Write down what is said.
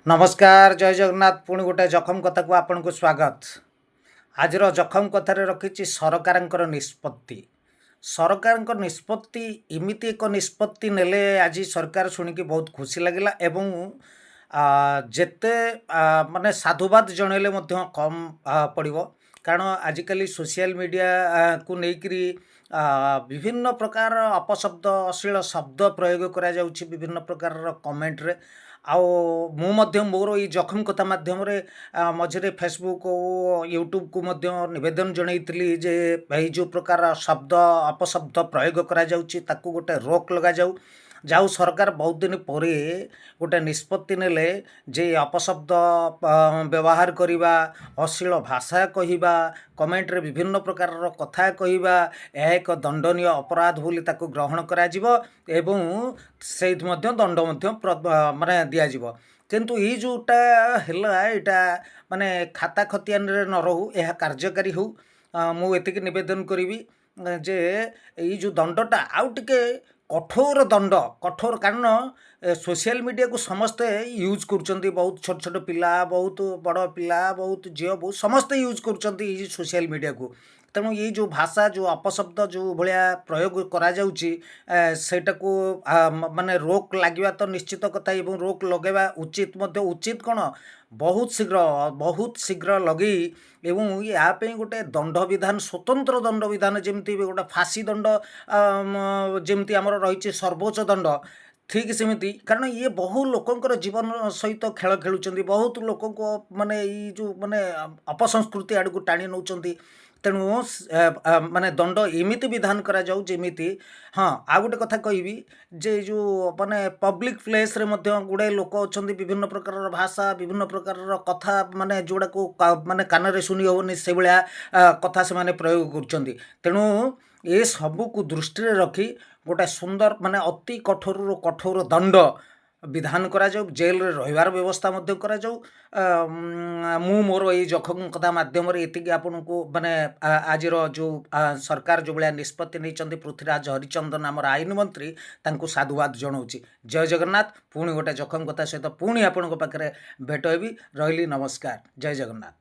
नमस्कार जय जगन्नाथ पुणी गोटे जखम कथा को आपन को स्वागत। आज जखम कथार रखी सरकार निष्पत्ति। सरकार निष्पत्ति इमिति एक निष्पत्ति नेले आज सरकार शुणिकी बहुत खुशी लगिला एवं जेते माने साधुवाद जनइले मध्य कम पड़िबो। कारण आजिकल सोशल मीडिया को लेकरी विभिन्न प्रकार अपशब्द अश्लील शब्द प्रयोग करा जाउछि विभिन्न प्रकार कमेंट रे। आउ मु मध्य मोर ई जखम कथा माध्यम रे मझे फेसबुक और यूट्यूब को मध्य निवेदन जनईली जे भाई जो प्रकार शब्द अपशब्द प्रयोग करा जाउछि ताकू गोटे रोक लगा जाऊ। जाऊ सरकार बहुत दिन पर गोटे निष्पत्ति नेले जे अपशब्द व्यवहार करिबा, अश्लील भाषा कहिबा, कमेंट रे विभिन्न प्रकार कथा कहिबा यह एक दंडनीय अपराध बोली ताकू ग्रहण करा जिवो एवं से दंड माने दिया जिवो। किंतु ये जोटा हैला एटा माने खाता खतियान रे न रहू यह कार्यकारी हो। मु एतिक निवेदन करी जे ये जो दंडटा आउ टिके कठोर दंड कठोर कारण सोशल मीडिया को समस्ते यूज कर बहुत छोट छोट पिला बहुत बड़ पिला बहुत झील बहुत समस्ते यूज कर सोशल मीडिया को। तेणु ये जो भाषा जो अपशब्द जो भाया प्रयोग करा को माने रोक लगे तो निश्चित कथा एवं रोक लगेवा उचित उचित कौन बहुत शीघ्र लगे एवं यापाई गोटे दंड विधान स्वतंत्र दंड विधान जमी गोटे फाँसी दंड जमी आमर रही सर्वोच्च दंड ठीक सेमती। कारण ये बहु लोकंकर जीवन सहित खेल खेलुंट बहुत लोक माने जो माने अपसंस्कृति आड़ को टाणी नौ। तेणु माने दंड एमिति विधान करा जाऊ जेमिति। हाँ आ गोटे कथा कहबी जे जो माने पब्लिक प्लेस रे मध्य गुड़े लोक अच्छा विभिन्न प्रकार भाषा विभिन्न प्रकार कथा माने जोड़ा को माने कान रे सुनी होनी से भाया कथा से माने प्रयोग कर। तेणु ये सबू को दृष्टि रखी गोटे सुंदर माने अति कठोर कठोर दंड विधान करा जाऊ, जेल रे रहिबार व्यवस्था मध्य करा जाऊ। मु मोर ये जखम कथा माध्यम एति आपन को माने आज जो सरकार जो भाया निष्पत्ति नहीं पृथ्वीराज हरिचंदन आमर आईन मंत्री तांको साधुवाद जनाऊँगी। जय जगन्नाथ पुणी गोटे जखम कथा सहित पुणी आपण पाखे भेट हेबी। रही नमस्कार जय जगन्नाथ।